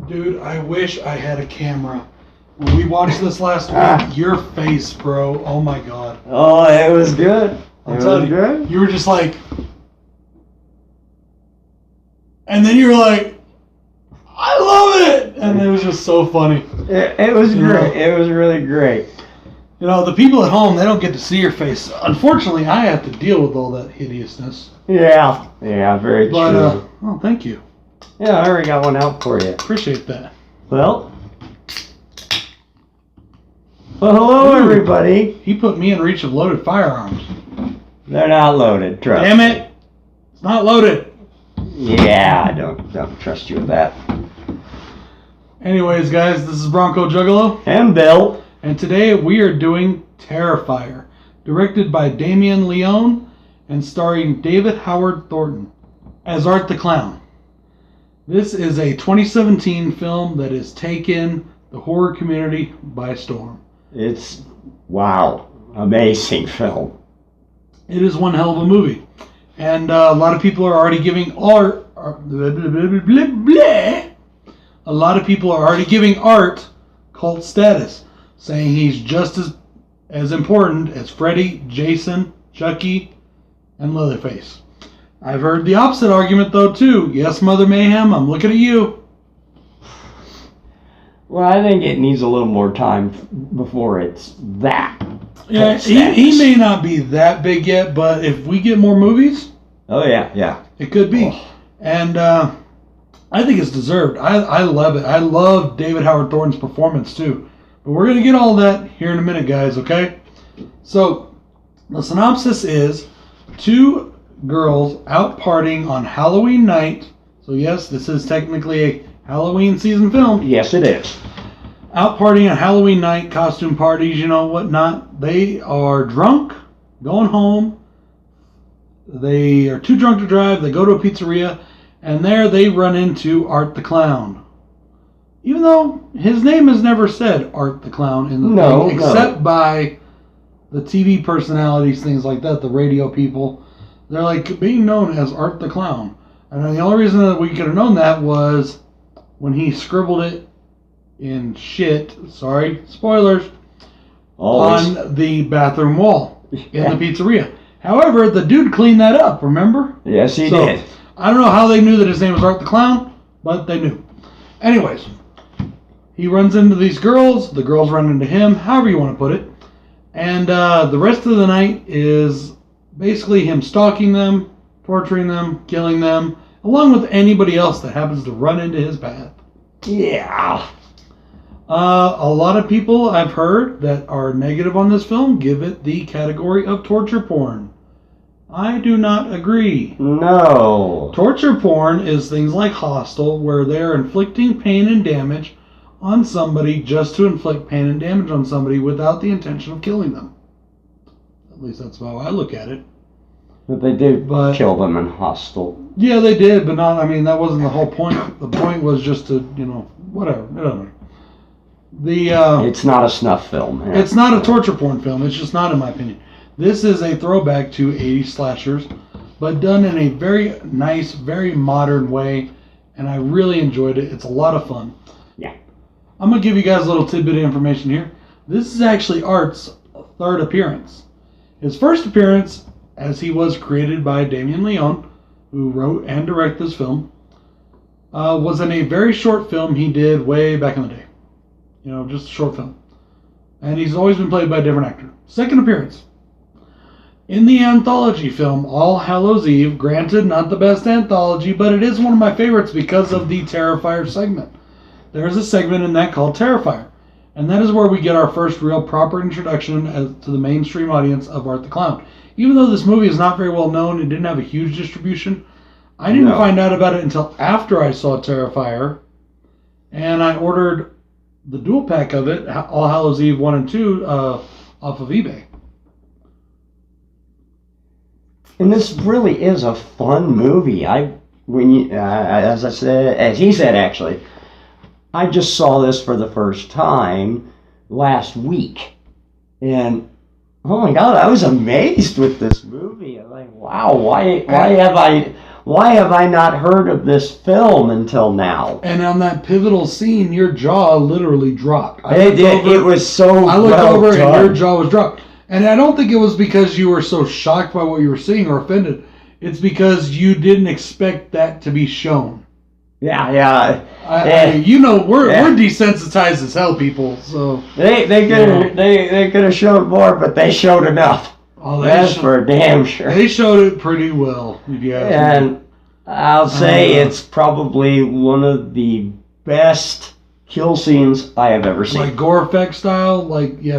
Dude, I wish I had a camera. When we watched this last week, your face, bro. Oh my god. Oh, it was good. I'm telling you, you were just like, and then you were like, I love it, and it was just so funny. It was great. It was really great. You know, the people at home, they don't get to see your face. Unfortunately, I have to deal with all that hideousness. Yeah, very true. Oh, thank you. Yeah, I already got one out for you. Appreciate that. Well, hello, everybody. He put me in reach of loaded firearms. They're not loaded, trust me. Damn it. It's not loaded. Yeah, I don't trust you with that. Anyways, guys, this is BroncoJuggalo. And Bill. And today we are doing Terrifier, directed by Damien Leone and starring David Howard Thornton as Art the Clown. This is a 2017 film that has taken the horror community by storm. It's, wow, amazing film. It is one hell of a movie. And a lot of people are already giving Art cult status, saying he's just as important as Freddy, Jason, Chucky, and Leatherface. I've heard the opposite argument though too. Yes, Mother Mayhem, I'm looking at you. Well, I think it needs a little more time before it's that. Yeah, he may not be that big yet, but if we get more movies, oh yeah, it could be. Oh. And I think it's deserved. I love it. I love David Howard Thornton's performance too. But we're going to get all that here in a minute, guys, okay? So, the synopsis is 2 girls out partying on Halloween night. So, yes, this is technically a Halloween season film. Yes, it is. Out partying on Halloween night, costume parties, you know, whatnot. They are drunk, going home. They are too drunk to drive. They go to a pizzeria, and there they run into Art the Clown. Even though his name is never said, Art the Clown, in the thing, except by the TV personalities, things like that, the radio people. They're like being known as Art the Clown. And the only reason that we could have known that was when he scribbled it in shit, sorry, spoilers, always on the bathroom wall in the pizzeria. However, the dude cleaned that up, remember? Yes, he did. I don't know how they knew that his name was Art the Clown, but they knew. Anyways, he runs into these girls, the girls run into him, however you want to put it. And the rest of the night is basically him stalking them, torturing them, killing them, along with anybody else that happens to run into his path. Yeah. A lot of people I've heard that are negative on this film give it the category of torture porn. I do not agree. No. Torture porn is things like Hostel, where they're inflicting pain and damage on somebody just to inflict pain and damage on somebody without the intention of killing them. At least that's how I look at it. But they did kill them in Hostel. Yeah, they did, but not, I mean, that wasn't the whole point. The point was just to, you know, whatever. It doesn't matter. It's not a snuff film. Yeah. It's not a torture porn film. It's just not, in my opinion. This is a throwback to 80s slashers, but done in a very nice, very modern way, and I really enjoyed it. It's a lot of fun. Yeah. I'm going to give you guys a little tidbit of information here. This is actually Art's 3rd appearance. His first appearance, as he was created by Damien Leone, who wrote and directed this film, was in a very short film he did way back in the day. You know, just a short film. And he's always been played by a different actor. Second appearance. In the anthology film All Hallows Eve, granted not the best anthology, but it is one of my favorites because of the Terrifier segment. There's a segment in that called Terrifier. And that is where we get our first real proper introduction to the mainstream audience of Art the Clown. Even though this movie is not very well known and didn't have a huge distribution, I didn't find out about it until after I saw Terrifier. And I ordered the dual pack of it, All Hallows Eve 1 and 2, off of eBay. And this really is a fun movie. As he said, actually, I just saw this for the first time last week, and oh my God, I was amazed with this movie. I'm like, wow, why why have I not heard of this film until now? And on that pivotal scene, your jaw literally dropped. It was so I looked over done. and your jaw was dropped. And I don't think it was because you were so shocked by what you were seeing or offended. It's because you didn't expect that to be shown. Yeah. We're desensitized as hell, people. So they could have showed more, but they showed enough. Oh, that's for damn sure. They showed it pretty well, if you ask me. And I'll say it's probably one of the best kill scenes I have ever seen. Like gore effect style,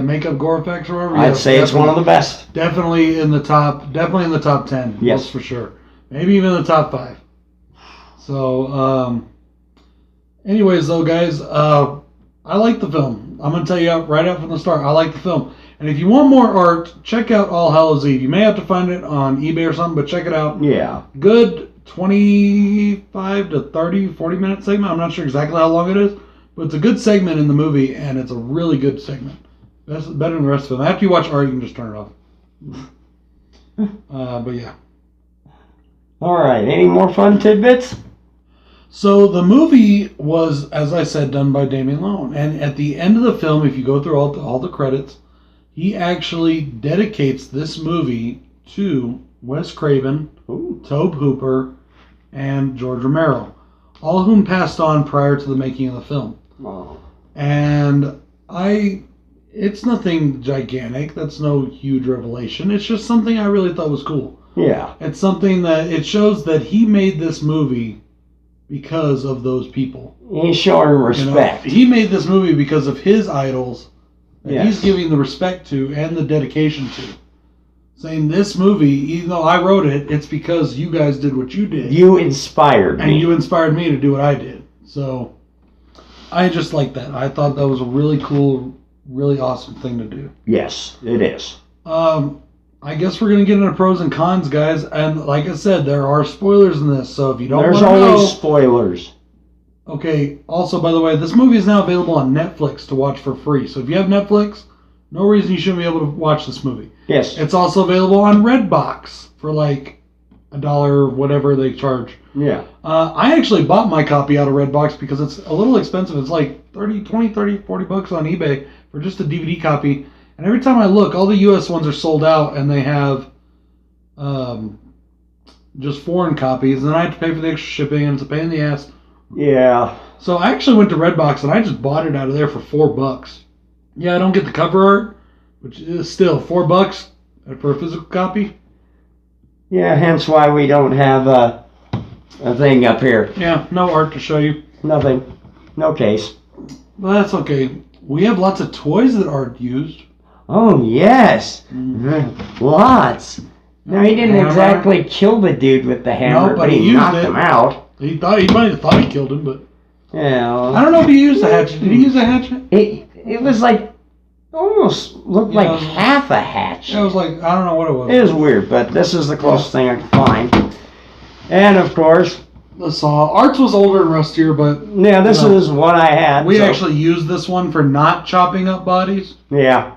makeup gore effects or whatever. I'd say it's one of the best. Definitely in the top 10. Yes, that's for sure. Maybe even the top 5. So, anyways, though, guys, I like the film. I'm gonna tell you right out from the start, I like the film. And if you want more art, check out All Hallows Eve. You may have to find it on eBay or something, but check it out. Yeah. Good 25 to 30, 40-minute segment. I'm not sure exactly how long it is, but it's a good segment in the movie, and it's a really good segment. That's better than the rest of them. After you watch art, you can just turn it off. But yeah. All right. Any more fun tidbits? So the movie was, as I said, done by Damien Leone. And at the end of the film, if you go through all the credits, he actually dedicates this movie to Wes Craven, Tobe Hooper, and George Romero, all of whom passed on prior to the making of the film. Oh. And it's nothing gigantic. That's no huge revelation. It's just something I really thought was cool. Yeah. It's something that it shows that he made this movie because of those people. He's showing respect. He made this movie because of his idols that he's giving the respect to and the dedication to. Saying this movie, even though I wrote it, it's because you guys did what you did. You inspired me. And you inspired me to do what I did. So, I just like that. I thought that was a really cool, really awesome thing to do. Yes, it is. I guess we're going to get into pros and cons, guys. And like I said, there are spoilers in this. So if you don't want to know... There's always spoilers. Okay, also, by the way, this movie is now available on Netflix to watch for free. So if you have Netflix, no reason you shouldn't be able to watch this movie. Yes. It's also available on Redbox for like $1 or whatever they charge. Yeah. I actually bought my copy out of Redbox because it's a little expensive. It's like $40 on eBay for just a DVD copy. And every time I look, all the US ones are sold out and they have just foreign copies. And then I have to pay for the extra shipping and it's a pain in the ass. Yeah. So I actually went to Redbox and I just bought it out of there for $4. Yeah, I don't get the cover art, which is still $4 for a physical copy. Yeah, hence why we don't have a thing up here. Yeah, no art to show you. Nothing. No case. But that's okay. We have lots of toys that aren't used. Oh, yes. Lots. Now, he didn't exactly kill the dude with the hammer, but he knocked him out. He might have thought he killed him, but... Yeah. Well, I don't know if he used a hatchet. Did he use a hatchet? It was like... Almost looked like half a hatchet. It was like... I don't know what it was. It was weird, but this is the closest thing I could find. And, of course... The saw. Art's was older and rustier, but... Yeah, this is what I had. We actually used this one for not chopping up bodies. Yeah.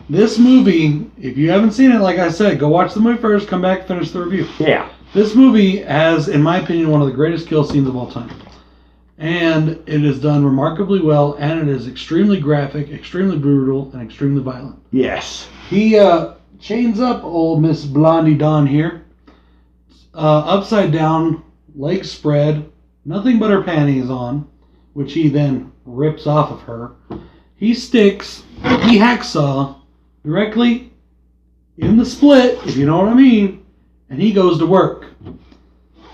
This movie, if you haven't seen it, like I said, go watch the movie first, come back, finish the review. Yeah. This movie has, in my opinion, one of the greatest kill scenes of all time. And it is done remarkably well, and it is extremely graphic, extremely brutal, and extremely violent. Yes. He chains up old Miss Blondie Dawn here, upside down, legs spread, nothing but her panties on, which he then rips off of her. He hacksaw directly in the split, if you know what I mean, and he goes to work.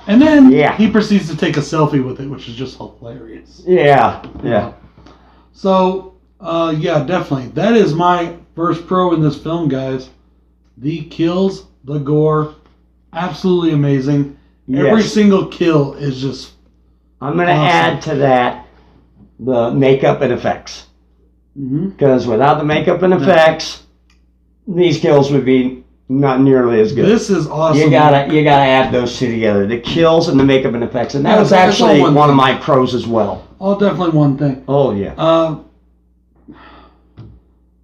And then he proceeds to take a selfie with it, which is just hilarious. Yeah, yeah. So, yeah, definitely. That is my first pro in this film, guys. The kills, the gore, absolutely amazing. Yes. Every single kill is just I'm going to add to that the makeup and effects. Because without the makeup and effects, these kills would be not nearly as good. This is awesome. You gotta add those two together, the kills and the makeup and effects, and that was actually one of my pros as well. Oh, definitely one thing. Oh yeah.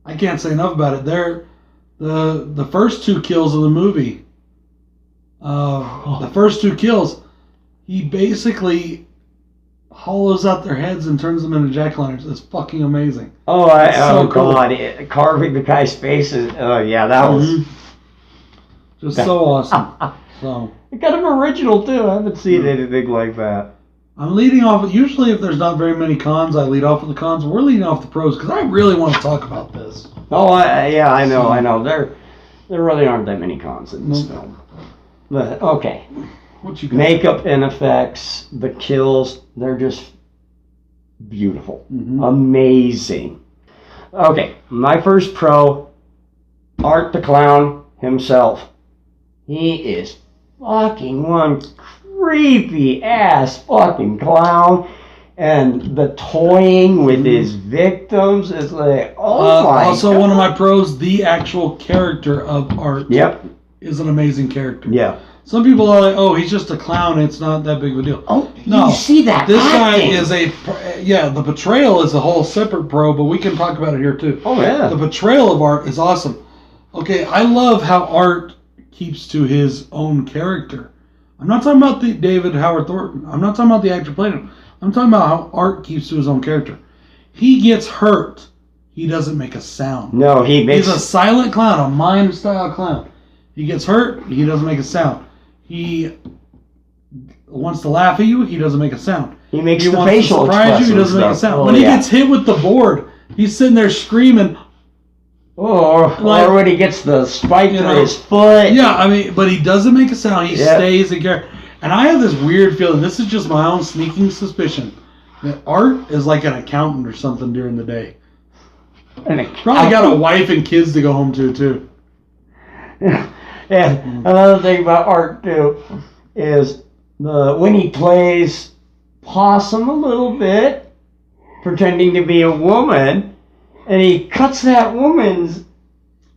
I can't say enough about it. The first two kills of the movie, The first 2 kills, he basically hollows out their heads and turns them into jack-o'-lanterns. It's fucking amazing. Oh, so cool. God. Carving the guy's face is, that was... Just so awesome. So It got him original, too. I haven't seen anything like that. I'm leading off, usually if there's not very many cons, I lead off with the cons. We're leading off the pros because I really want to talk about this. Oh, I know. There really aren't that many cons in this film. But, okay. What you got? Makeup and effects, the kills, they're just beautiful. Amazing. Okay, my first pro, Art the Clown himself. He is fucking one creepy ass fucking clown. And the toying with his victims is like, oh my also, God. one of my pros, the actual character of Art is an amazing character. Yeah. Some people are like, oh, he's just a clown. It's not that big of a deal. Oh, no, you see that this acting. guy is the portrayal is a whole separate pro, but we can talk about it here too. Oh, yeah. The portrayal of Art is awesome. Okay, I love how Art keeps to his own character. I'm not talking about the David Howard Thornton. I'm not talking about the actor playing him. I'm talking about how Art keeps to his own character. He gets hurt. He doesn't make a sound. No, He's a silent clown, a mime-style clown. He gets hurt. He doesn't make a sound. He wants to laugh at you. He doesn't make a sound. He makes he the wants facial to surprise you. He doesn't make a sound. When he gets hit with the board, he's sitting there screaming. Or when he gets the spike through his foot. Yeah, I mean, but he doesn't make a sound. He stays in character. And I have this weird feeling, this is just my own sneaking suspicion, that Art is like an accountant or something during the day. Probably got a wife and kids to go home to, too. And another thing about Art, too, is when he plays possum a little bit, pretending to be a woman, and he cuts that woman's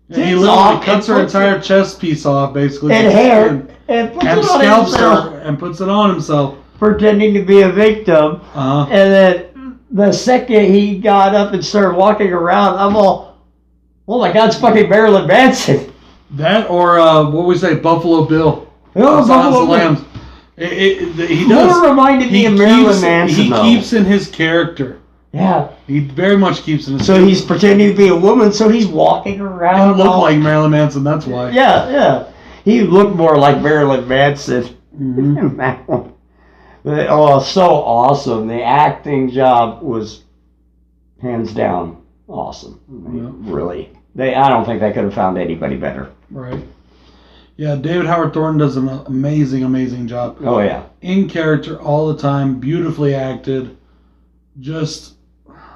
he literally cuts her entire chest piece off, basically. And hair. And scalps her and puts it on himself. Pretending to be a victim. And then the second he got up and started walking around, I'm all, oh my God, it's fucking Marilyn Manson. That or, what we say, Buffalo Bill. Oh, Buffalo Bill. He does. It reminded me of Marilyn Manson, He keeps in his character. Yeah. He very much keeps in his character. So he's pretending to be a woman, so he's walking around. He look like Marilyn Manson, that's why. Yeah. He looked more like Marilyn Manson in that one. But, so awesome. The acting job was hands down awesome. Really. I don't think they could have found anybody better. Right. Yeah, David Howard Thornton does an amazing, amazing job. Oh, yeah. In character all the time, beautifully acted. Just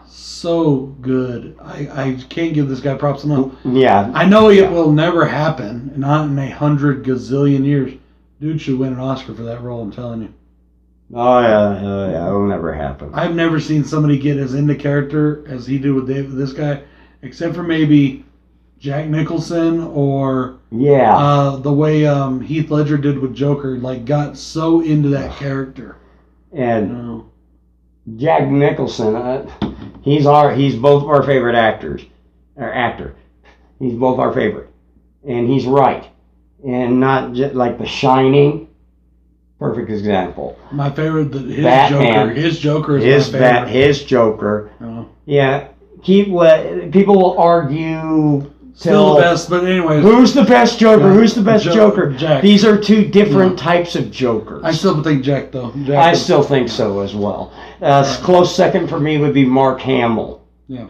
so good. I can't give this guy props enough. Yeah. I know it will never happen, not in 100 gazillion years. Dude should win an Oscar for that role, I'm telling you. Oh, yeah. It'll never happen. I've never seen somebody get as into character as he did with this guy, except for maybe Jack Nicholson or the way Heath Ledger did with Joker, like got so into that character. And Jack Nicholson, he's both of our favorite actor. He's both our favorite, and he's right, and not just like The Shining. Perfect example. My favorite, Batman. His Joker is my favorite. His Joker. Yeah. People will argue. Still the best, but anyways. Who's the best Joker? Who's the best Joker? Jack. These are two different types of Jokers. I still think Jack, though. I still think so as well. Close second for me would be Mark Hamill. Yeah.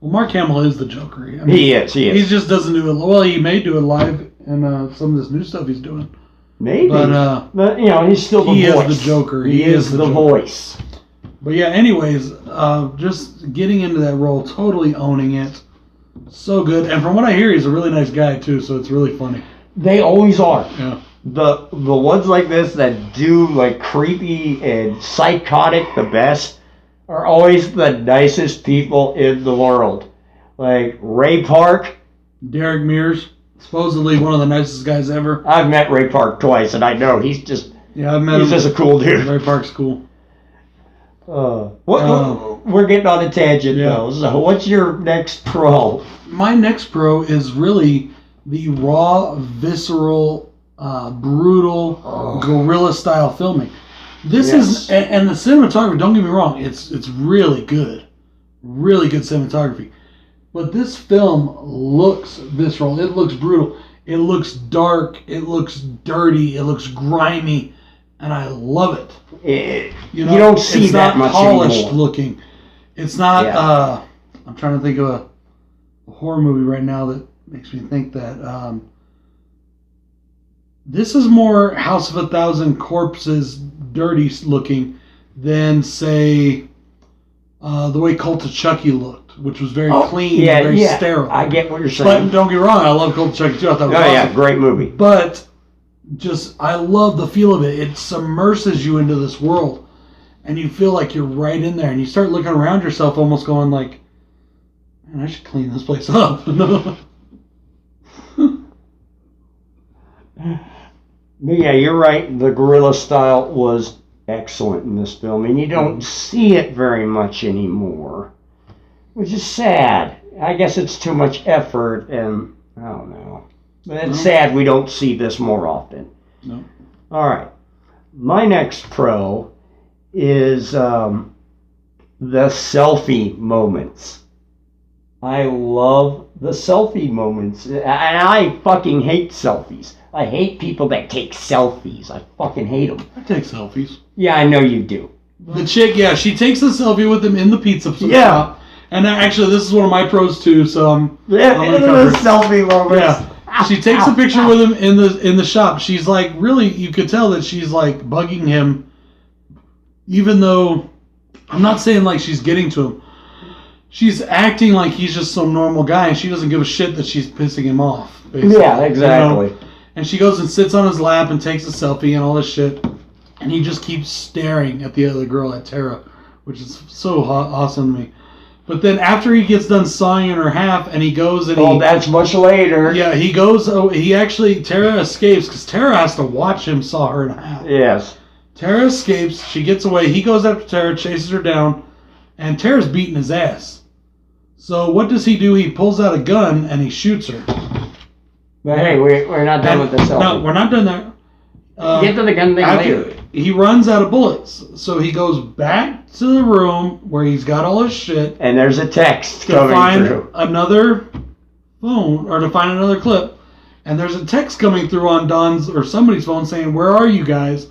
Well, Mark Hamill is the Joker. I mean, he is. He just doesn't do it. Well, he may do it live in some of this new stuff he's doing. Maybe. But he's still the voice. He is the Joker. He is the voice. But yeah, anyways, just getting into that role, totally owning it. So good. And from what I hear, he's a really nice guy, too, so it's really funny. They always are. Yeah. The ones like this that do like creepy and psychotic the best are always the nicest people in the world. Like Ray Park. Derek Mears, supposedly one of the nicest guys ever. I've met Ray Park twice, and I know he's just... Yeah, I've met him. He's just a cool dude. Ray Park's cool. We're getting on a tangent, though. So what's your next pro? My next pro is really the raw, visceral brutal, guerrilla-style filming. This is, and the cinematography, don't get me wrong, it's really good. Really good cinematography. But this film looks visceral. It looks brutal. It looks dark. It looks dirty. It looks grimy. And I love it. You don't see it's that not much polished anymore. looking. It's not, I'm trying to think of a horror movie right now that makes me think that. This is more House of a Thousand Corpses dirty looking than, say, the way Cult of Chucky looked, which was very clean, very sterile. I get what you're saying. But don't get me wrong, I love Cult of Chucky too. I thought it was awesome. Yeah, great movie. But I love the feel of it. It submerses you into this world, and you feel like you're right in there, and you start looking around yourself, almost going like, "Man, I should clean this place up." Yeah, you're right. The guerrilla style was excellent in this film, and you don't see it very much anymore, which is sad. I guess it's too much effort, and I don't know. But it's sad we don't see this more often. No. All right. My next pro is the selfie moments. I love the selfie moments, and I fucking hate selfies. I hate people that take selfies. I fucking hate them. I take selfies. Yeah, I know you do. The chick, she takes a selfie with him in the pizza shop. And actually, this is one of my pros too. So I'm the selfie moments. Yeah, she takes a picture with him in the shop. She's like, really, you could tell that she's like bugging him, even though I'm not saying like she's getting to him. She's acting like he's just some normal guy, and she doesn't give a shit that she's pissing him off. Basically. Yeah, exactly. You know? And she goes and sits on his lap and takes a selfie and all this shit. And he just keeps staring at the other girl, at Tara, which is so awesome to me. But then after he gets done sawing in her half, and he goes and that's much later. Yeah, he goes. Tara escapes because Tara has to watch him saw her in half. Yes. Tara escapes. She gets away. He goes after Tara, chases her down, and Tara's beating his ass. So what does he do? He pulls out a gun and he shoots her. But hey, we're not done with the selfie. No, we're not done there. Get to the gun thing later. He runs out of bullets, so he goes back to the room where he's got all his shit. And there's a text to coming find through. another phone, or to find another clip. And there's a text coming through on Don's or somebody's phone saying, "Where are you guys?"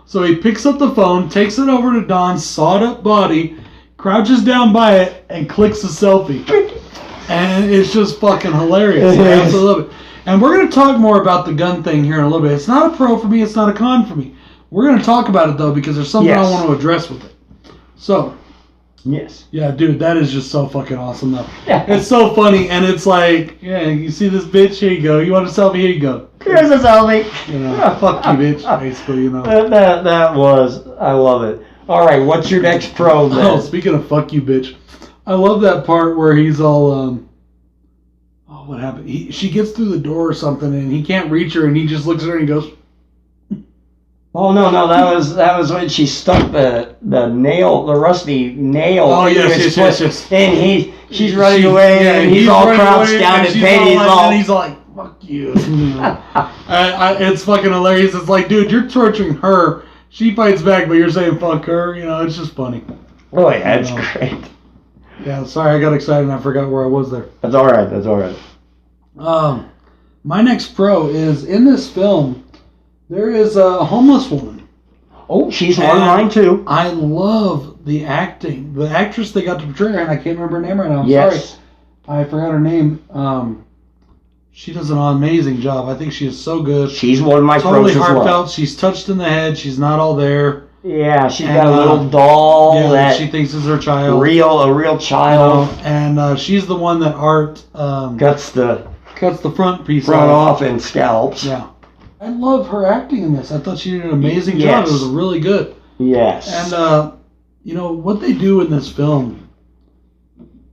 So he picks up the phone, takes it over to Don's sawed up body, crouches down by it, and clicks a selfie. And it's just fucking hilarious. I absolutely love it. And we're going to talk more about the gun thing here in a little bit. It's not a pro for me. It's not a con for me. We're going to talk about it, though, because there's something I want to address with it. So. Yes. Yeah, dude, that is just so fucking awesome, though. Yeah. It's so funny, and it's like, yeah, you see this bitch? Here you go. You want a selfie? Here you go. Here's a selfie. You know, fuck you, bitch, basically, you know. That was, I love it. All right, what's your next pro, then? Oh, speaking of fuck you, bitch. I love that part where he's all, what happened? She gets through the door or something, and he can't reach her, and he just looks at her and he goes, oh no, that was when she stuck the nail, the rusty nail. Oh yes. And she's running away, and he's all crouched down and he's like, fuck you. It's fucking hilarious. It's like, dude, you're torturing her. She fights back, but you're saying fuck her. You know, it's just funny. Oh yeah, it's great. Yeah, sorry, I got excited and I forgot where I was there. That's all right. My next pro is, in this film, there is a homeless woman. Oh, she's one of mine too. I love the acting. The actress they got to portray her, and I can't remember her name right now. I'm sorry. I forgot her name. She does an amazing job. I think she is so good. She's one of my totally pros as heartfelt. well. She's touched in the head. She's not all there. Yeah, she's got a little doll that she thinks is her child. A real child. And she's the one that Art cuts the front piece off and scalps. Yeah. I love her acting in this. I thought she did an amazing job. It was really good. Yes. And, what they do in this film,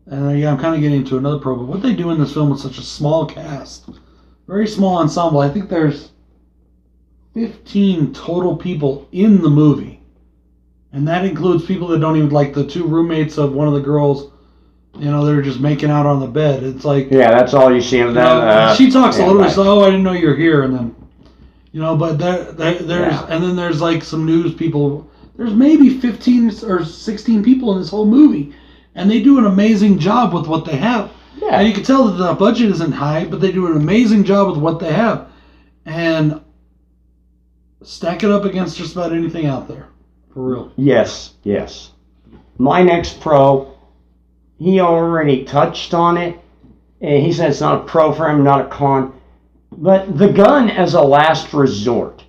and I'm kind of getting into another pro, but what they do in this film with such a small cast, very small ensemble, I think there's 15 total people in the movie. And that includes people that don't even, like the two roommates of one of the girls, they're just making out on the bed. It's like... Yeah, that's all you see of them. She talks a little bit, so, I didn't know you're here, and then... You know, but there's and then there's like some news people. There's maybe 15 or 16 people in this whole movie, and they do an amazing job with what they have. Yeah. And you can tell that the budget isn't high, but they do an amazing job with what they have. And stack it up against just about anything out there. For real. Yes. My next pro, he already touched on it. And he said it's not a pro for him, not a con. But the gun as a last resort.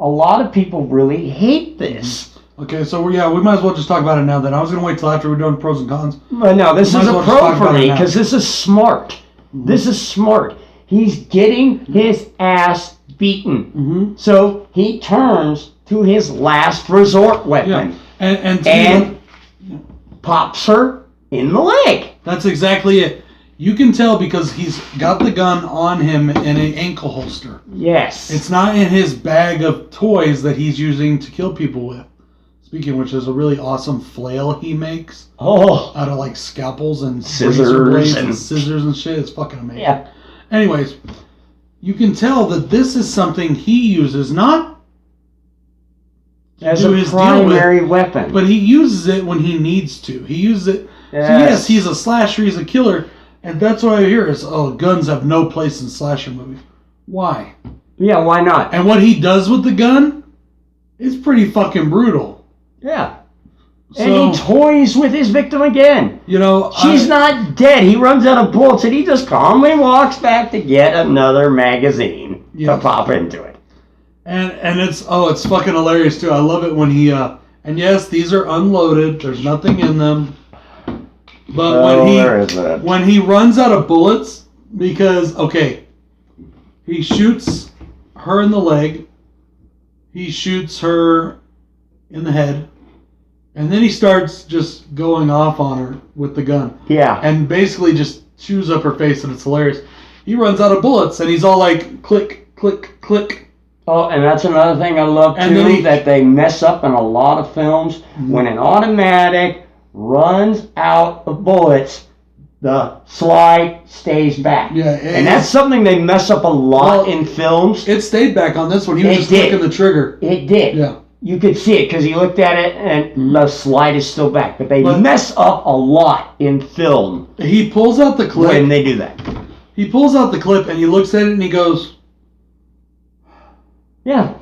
A lot of people really hate this. Okay, so we might as well just talk about it now then. I was going to wait till after we're done pros and cons. But no, this is a pro for me because this is smart. Mm-hmm. This is smart. He's getting his ass beaten. Mm-hmm. So he turns to his last resort weapon. Yeah. And pops her in the leg. That's exactly it. You can tell because he's got the gun on him in an ankle holster. Yes. It's not in his bag of toys that he's using to kill people with. Speaking of which, there's a really awesome flail he makes. Oh. Out of like scalpels and scissors and scissors and shit. It's fucking amazing. Yeah. Anyways, you can tell that this is something he uses not as a primary weapon, but he uses it when he needs to. He uses it. Yes. So yes, he's a slasher. He's a killer. And that's what I hear is, guns have no place in slasher movies. Why? Yeah, why not? And what he does with the gun is pretty fucking brutal. Yeah. So, and he toys with his victim again. You know, she's not dead. He runs out of bullets and he just calmly walks back to get another magazine to pop into it. And it's fucking hilarious too. I love it when he and yes, these are unloaded. There's nothing in them. But when he runs out of bullets, because, he shoots her in the leg, he shoots her in the head, and then he starts just going off on her with the gun. Yeah. And basically just chews up her face, and it's hilarious. He runs out of bullets, and he's all like, click, click, click. Oh, and that's another thing I love, too, that they mess up in a lot of films. Mm-hmm. When an automatic runs out of bullets, the slide stays back. Yeah, and that's something they mess up a lot in films. It stayed back on this one. He was just clicking the trigger. It did. Yeah. You could see it because he looked at it and the slide is still back. But they mess up a lot in film. He pulls out the clip. When they do that. He pulls out the clip and he looks at it and he goes, yeah.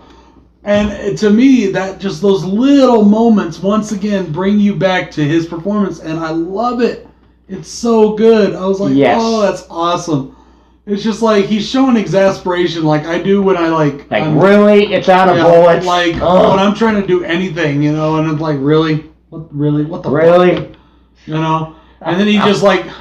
And to me, that just those little moments once again bring you back to his performance, and I love it. It's so good. I was like, oh, that's awesome. It's just like he's showing exasperation, like I do when I really, it's out of bullets. Like when I'm trying to do anything, you know, and it's like really, what the fuck? You know, and then he just and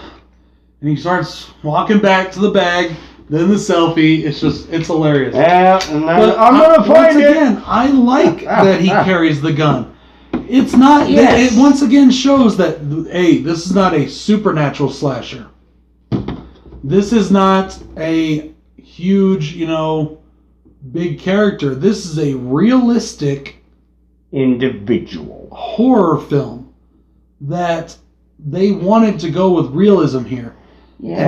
he starts walking back to the bag. Then the selfie, it's hilarious. Yeah, and I'm going to find it. Once again, I like that he carries the gun. It's not, it once again shows that, hey, this is not a supernatural slasher. This is not a huge, big character. This is a realistic individual horror film that they wanted to go with realism here. Yes.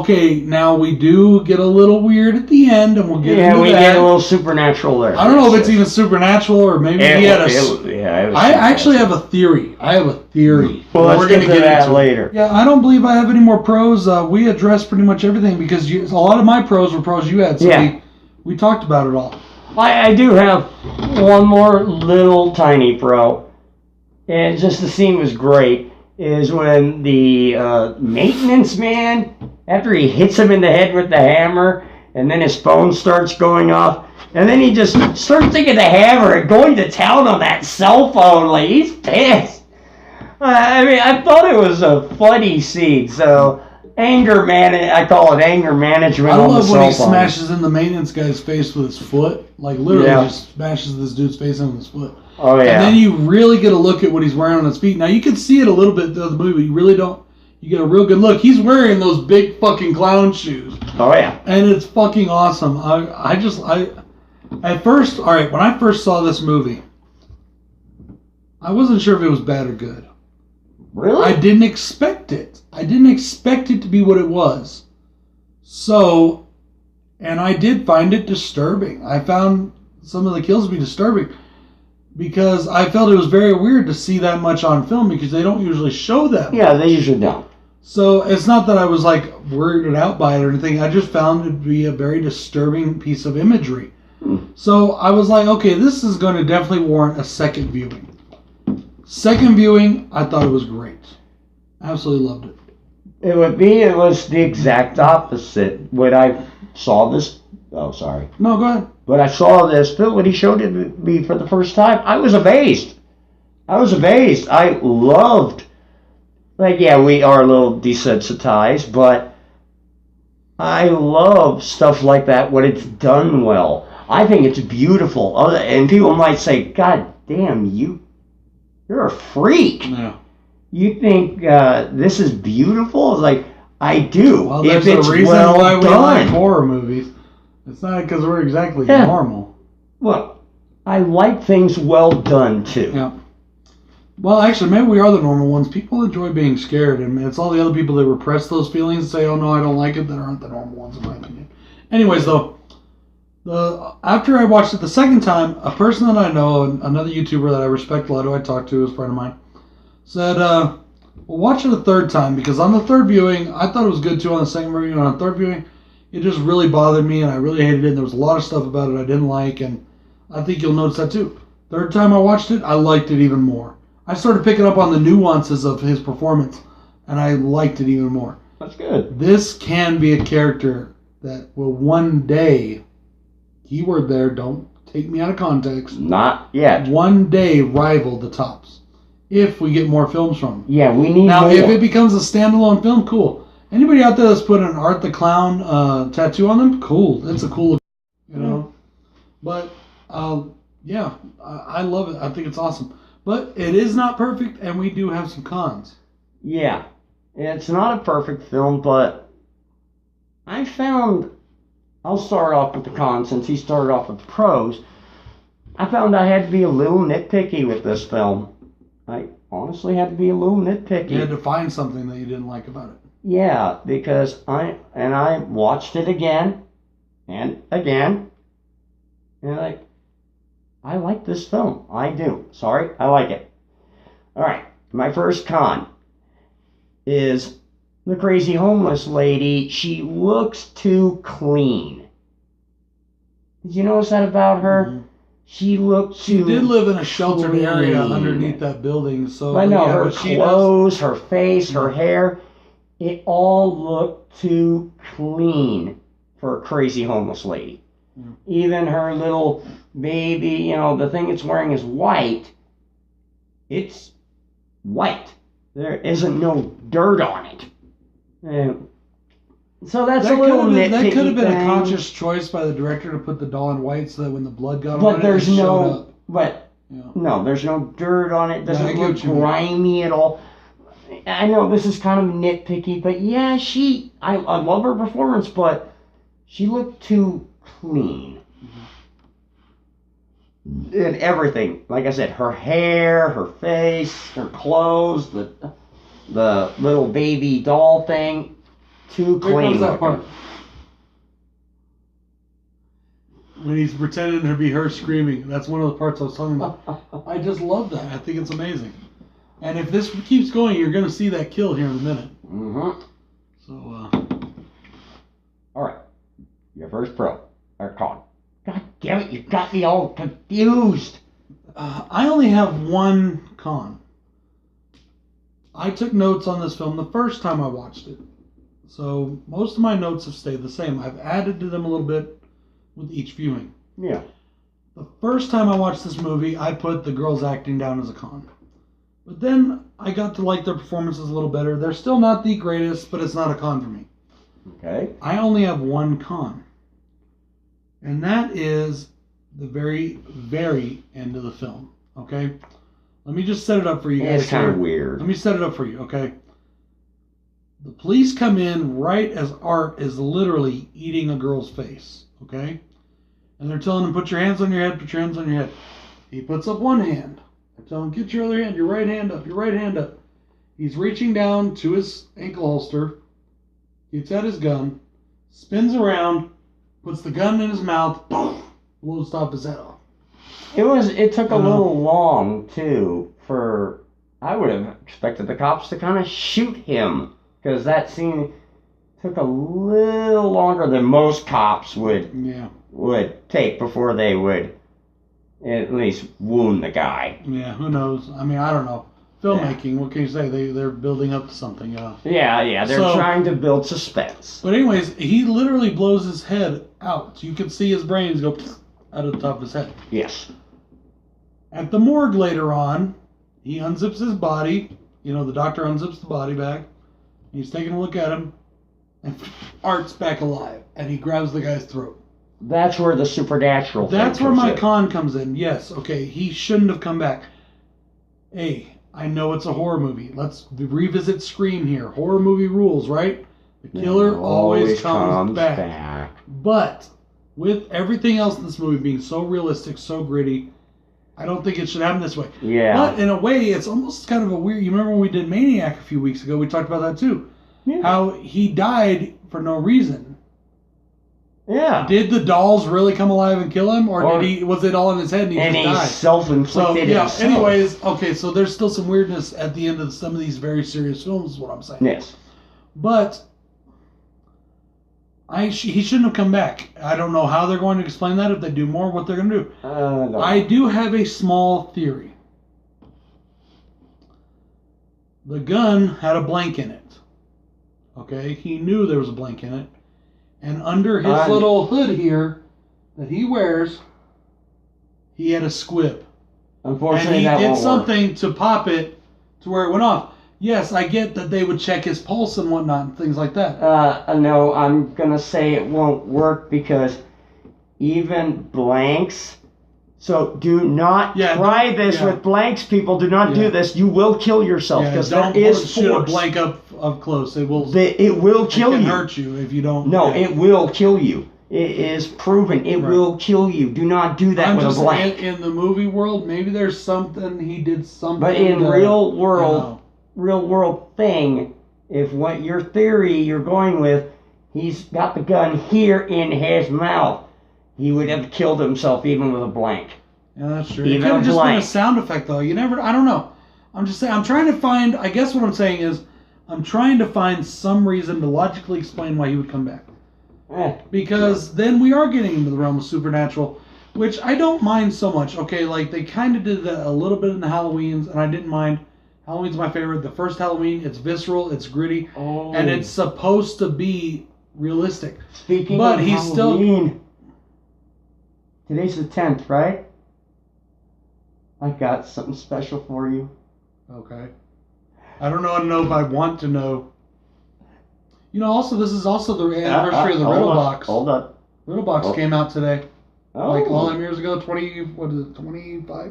And now we do get a little weird at the end, and we'll get into that. Yeah, we get a little supernatural there. I don't know if it's even supernatural, or maybe he had I actually have a theory. Well, we're going to get that later. Yeah, I don't believe I have any more pros. We addressed pretty much everything, because a lot of my pros were pros you had, so we talked about it all. I do have one more little tiny pro, and just the scene was great. Is when the maintenance man, after he hits him in the head with the hammer, and then his phone starts going off, and then he just starts taking the hammer and going to town on that cell phone, like he's pissed. I thought it was a funny scene, so I call it anger management on the cell phone. I love when he smashes in the maintenance guy's face with his foot, like literally just smashes this dude's face in with his foot. Oh, yeah. And then you really get a look at what he's wearing on his feet. Now, you can see it a little bit through the movie. You really don't. You get a real good look. He's wearing those big fucking clown shoes. Oh, yeah. And it's fucking awesome. When I first saw this movie, I wasn't sure if it was bad or good. Really? I didn't expect it. I didn't expect it to be what it was. So, And I did find it disturbing. I found some of the kills to be disturbing because I felt it was very weird to see that much on film because they don't usually show that. Yeah, they usually don't. So it's not that I was like weirded out by it or anything. I just found it to be a very disturbing piece of imagery. So I was like, okay, this is going to definitely warrant a second viewing. Second viewing, I thought it was great. Absolutely loved it. It was the exact opposite. When I saw this, oh, sorry. No, go ahead. When I saw this film, when he showed it to me for the first time, I was amazed. I loved, like, yeah, we are a little desensitized, but I love stuff like that when it's done well. I think it's beautiful. And people might say, God damn, you're a freak. Yeah. You think this is beautiful? It's like, I do. Well, if there's it's a reason well why we done. like horror movies. It's not because we're exactly normal. Well, I like things well done, too. Yeah. Well, actually, maybe we are the normal ones. People enjoy being scared, and it's all the other people that repress those feelings and say, oh, no, I don't like it, that aren't the normal ones, in my opinion. Anyways, though, after I watched it the second time, a person that I know, another YouTuber that I respect a lot, who I talked to, is a friend of mine, said, well, watch it a third time, because on the third viewing, I thought it was good too on the second viewing, on the third viewing, it just really bothered me, and I really hated it, and there was a lot of stuff about it I didn't like, and I think you'll notice that too. Third time I watched it, I liked it even more. I started picking up on the nuances of his performance, and I liked it even more. That's good. This can be a character that will one day, keyword there, don't take me out of context, Not yet. one day rival the tops. If we get more films from him. Yeah, we need Now, more. if it becomes a standalone film, cool. Anybody out there that's put an Art the Clown tattoo on them, cool. That's a cool, you know. But, yeah, I love it. I think it's awesome. But it is not perfect, and we do have some cons. Yeah, it's not a perfect film, but I found, I'll start off with the cons since he started off with the pros. I found I had to be a little nitpicky with this film. I honestly had to be a little nitpicky. You had to find something that you didn't like about it. Yeah, because I watched it again and again, and I like this film. I do. Sorry, I like it. All right, my first con is the crazy homeless lady. She looks too clean. Did you notice that about her? Mm-hmm. She looked too. She did live in a sheltered clean. area underneath that building, so. I know, yeah, her clothes, her face, her hair, it all looked too clean for a crazy homeless lady. Yeah. Even her little baby, the thing it's wearing is white. It's white. There isn't no dirt on it. And so that's a little nitpicky that could have been thing. a conscious choice by the director to put the doll in white so that when the blood got But on there's it, it no, showed up. but Yeah. no, there's no dirt on it. It Yeah, I doesn't get look what you mean. grimy at all. I know this is kind of nitpicky, but yeah, I love her performance, but she looked too clean. Mm-hmm. And everything, like I said, her hair, her face, her clothes, the little baby doll thing, too Here clean. comes that looking. part. When he's pretending to be her screaming. That's one of the parts I was talking about. I just love that. I think it's amazing. And if this keeps going, you're going to see that kill here in a minute. Mm-hmm. So, all right. Your first pro. Or con. God damn it, you got me all confused. I only have one con. I took notes on this film the first time I watched it. So most of my notes have stayed the same. I've added to them a little bit with each viewing. Yeah. The first time I watched this movie, I put the girls acting down as a con. But then I got to like their performances a little better. They're still not the greatest, but it's not a con for me. Okay. I only have one con. And that is the very, very end of the film. Okay? Let me just set it up for you guys. It's kind of here. weird. Let me set it up for you, okay? The police come in right as Art is literally eating a girl's face, okay? And they're telling him, put your hands on your head, put your hands on your head. He puts up one hand. They're telling him, get your other hand, your right hand up, your right hand up. He's reaching down to his ankle holster, gets out his gun, spins around, puts the gun in his mouth, boom, blows off his head off. It took a little long, too, I would have expected the cops to kind of shoot him, because that scene took a little longer than most cops would take before they would at least wound the guy. Yeah, who knows? I mean, I don't know. Filmmaking, what can you say? They're building up to something. Yeah, they're trying to build suspense. But anyways, he literally blows his head out. You can see his brains go out of the top of his head. Yes. At the morgue later on, he unzips his body. You know, the doctor unzips the body bag. He's taking a look at him. And Art's back alive. And he grabs the guy's throat. That's where the supernatural thing That's where my in. con comes in. Yes, okay, he shouldn't have come back. Hey, I know it's a horror movie. Let's revisit Scream here. Horror movie rules, right? The killer always comes back. But with everything else in this movie being so realistic, so gritty, I don't think it should happen this way. Yeah. But in a way, it's almost kind of a weird... You remember when we did Maniac a few weeks ago? We talked about that too. Yeah. How he died for no reason. Yeah. Did the dolls really come alive and kill him, or was it all in his head and he just died? Self-inflicted himself. Anyways, okay, so there's still some weirdness at the end of some of these very serious films, is what I'm saying. Yes. But he shouldn't have come back. I don't know how they're going to explain that, if they do more, what they're going to do. I do have a small theory. The gun had a blank in it. Okay, he knew there was a blank in it. And under his little hood here that he wears, he had a squib. Unfortunately, and he did something to pop it to where it went off. Yes, I get that they would check his pulse and whatnot and things like that. No, I'm going to say it won't work because even blanks... So do not try this with blanks, people. Do not do this. You will kill yourself because there is shoot force. A blank up close. It will kill you. It can hurt you if you don't. No, it will kill you. It is proven. It will kill you. Do not do that with a blank. In the movie world, maybe there's something he did something. But in real world thing, if what your theory you're going with, he's got the gun here in his mouth. He would have killed himself even with a blank. Yeah, that's true. It could have just been a sound effect, though. I don't know. I'm just saying, I'm trying to find, I guess what I'm saying is, I'm trying to find some reason to logically explain why he would come back. Because then we are getting into the realm of supernatural, which I don't mind so much. Okay, like, they kind of did that a little bit in the Halloweens, and I didn't mind. Halloween's my favorite. The first Halloween, it's visceral, it's gritty, and it's supposed to be realistic. Speaking of Halloween... Today's the 10th, right? I got something special for you. Okay. I don't know if I want to know. You know, also, this is also the anniversary of the Riddle Box. Hold up. Riddle Box came out today. Like all them years ago, 25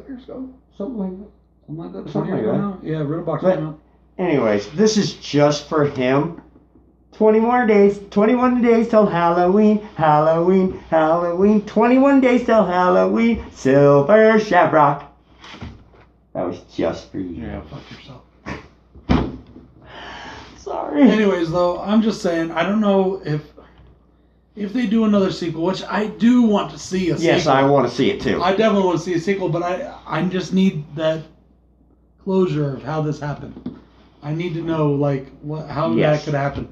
years ago? Something like that. Something like that. 20 years ago now? Yeah, Riddle Box came out. Anyways, this is just for him. 21 days till Halloween, Halloween, Halloween. 21 days till Halloween, Silver Shamrock. That was just for you. Yeah, fuck yourself. Sorry. Anyways, though, I'm just saying, I don't know if they do another sequel, which I do want to see a sequel. Yes, I want to see it too. I definitely want to see a sequel, but I just need that closure of how this happened. I need to know, like, how that could happen.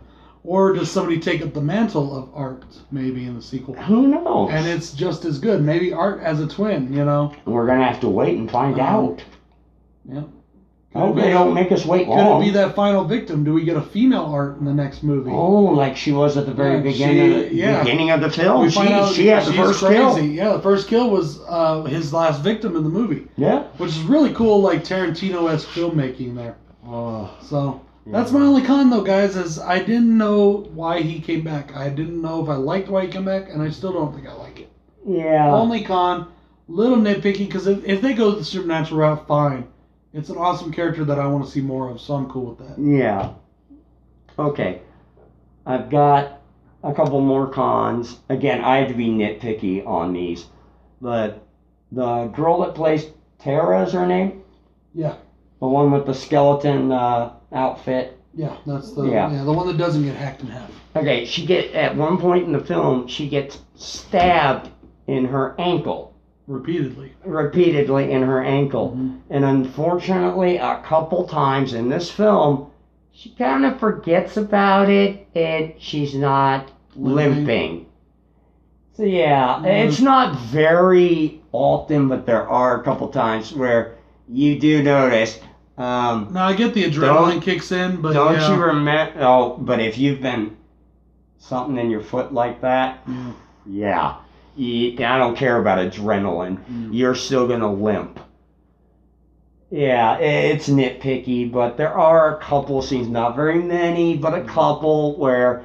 Or does somebody take up the mantle of Art, maybe, in the sequel? Who knows? And it's just as good. Maybe Art as a twin, you know? We're going to have to wait and find out. Yeah. I hope they don't make us wait long. Could it be that final victim? Do we get a female Art in the next movie? Oh, like she was at the very beginning of the film. She had the first kill. Yeah, the first kill was his last victim in the movie. Yeah. Which is really cool, like Tarantino-esque filmmaking there. So... That's my only con, though, guys, is I didn't know why he came back. I didn't know if I liked why he came back, and I still don't think I like it. Yeah. Only con, little nitpicky, because if they go the supernatural route, fine. It's an awesome character that I want to see more of, so I'm cool with that. Yeah. Okay. I've got a couple more cons. Again, I have to be nitpicky on these. But the girl that plays Tara is her name? Yeah. The one with the skeleton outfit. Yeah, that's the the one that doesn't get hacked in half. Okay, at one point in the film, she gets stabbed in her ankle. Repeatedly in her ankle. Mm-hmm. And unfortunately, a couple times in this film, she kind of forgets about it and she's not limping. So yeah, it's not very often, but there are a couple times where you do notice. Now I get the adrenaline kicks in, but don't you remember? Oh, but if you've been something in your foot like that, I don't care about adrenaline. You're still gonna limp. Yeah, it's nitpicky, but there are a couple scenes, not very many, but a couple where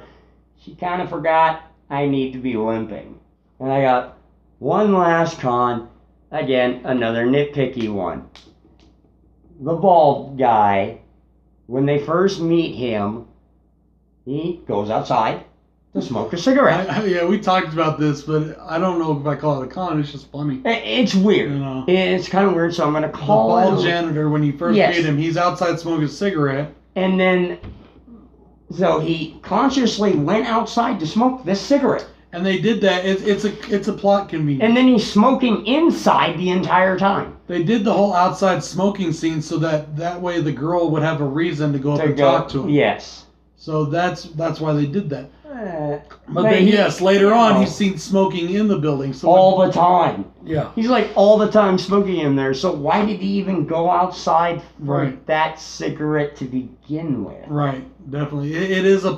she kind of forgot I need to be limping. And I got one last con, again, another nitpicky one. The bald guy, when they first meet him, he goes outside to smoke a cigarette. We talked about this, but I don't know if I call it a con. It's just funny. It's weird. It's kind of weird, so I'm going to call it. The bald janitor, when you first meet him, he's outside smoking a cigarette. And then, so he consciously went outside to smoke this cigarette. And they did that. It's a plot convenience. And then he's smoking inside the entire time. They did the whole outside smoking scene so that way the girl would have a reason to go up and talk to him. Yes. So that's why they did that. But then, later on, he's seen smoking in the building. So all the time. Yeah. He's like all the time smoking in there. So why did he even go outside for that cigarette to begin with? Right. Definitely. It is a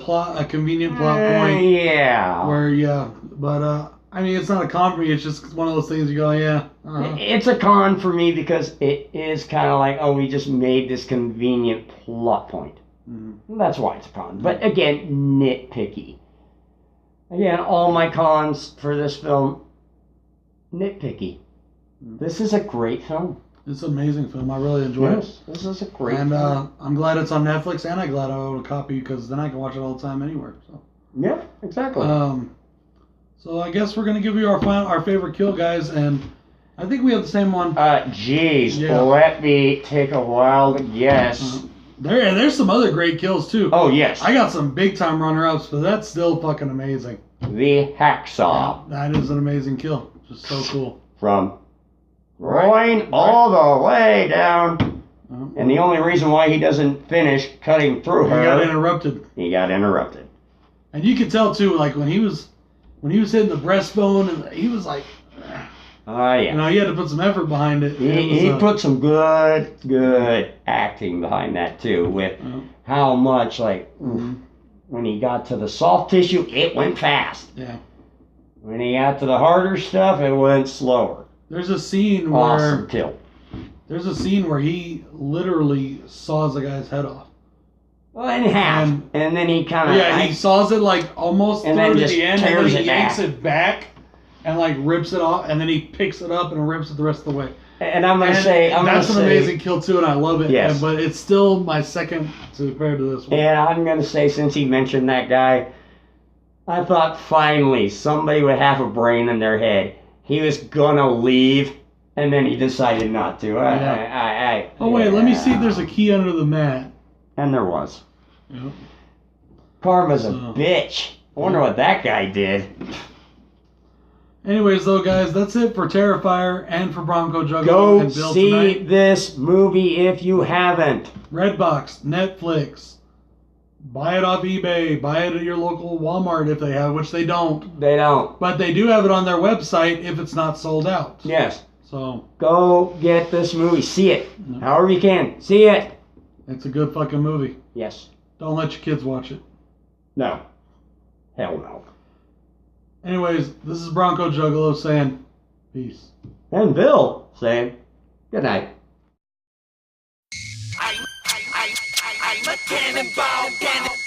convenient plot point. Yeah. But I mean, it's not a con for me. It's just one of those things you go, It's a con for me because it is kind of like, we just made this convenient plot point. Mm-hmm. That's why it's a con. But again, nitpicky. Again, all my cons for this film, nitpicky. This is a great film. It's an amazing film. I really enjoyed it. This is a great film. And I'm glad it's on Netflix, and I'm glad I own a copy because then I can watch it all the time anywhere. So. Yeah, exactly. So I guess we're going to give you our favorite kill, guys, and I think we have the same one. Let me take a wild guess. There's some other great kills, too. Oh, yes. I got some big-time runner-ups, but that's still fucking amazing. The Hacksaw. Yeah, that is an amazing kill. Just so cool. From groin all the way down. And the only reason why he doesn't finish cutting through her... He got interrupted. And you could tell, too, like, when he was hitting the breastbone, and he was like... yeah. He had to put some effort behind it. He put some good acting behind that, too, with how much, when he got to the soft tissue, it went fast. Yeah. When he got to the harder stuff, it went slower. There's a scene awesome kill. There's a scene where he literally saws the guy's head off. Well, in half. And then he kind of... Yeah, he saws it, almost through to the end, and then he yanks it back. And rips it off, and then he picks it up and rips it the rest of the way. And I'm gonna say that's an amazing kill too, and I love it. Yes. But it's still my second compared to this one. And I'm gonna say, since he mentioned that guy, I thought finally somebody with half a brain in their head, he was gonna leave, and then he decided not to. Let me see if there's a key under the mat. And there was. Yep. Karma's a bitch. I wonder what that guy did. Anyways, though, guys, that's it for Terrifier and for BroncoJuggalo Go and Bill see tonight. this movie if you haven't. Redbox, Netflix, buy it off eBay, buy it at your local Walmart if they have, which they don't. They don't. But they do have it on their website if it's not sold out. Yes. So go get this movie. See it. However you can. See it. It's a good fucking movie. Yes. Don't let your kids watch it. No. Hell no. Anyways, this is BroncoJuggalo saying peace. And Bill saying good night. I'm a cannonball, cannonball.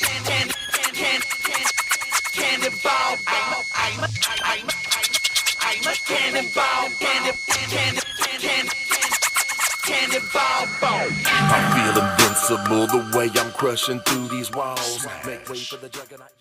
I'm a cannonball, cannonball. I feel invincible the way I'm crushing through these walls. Make way for the juggernaut.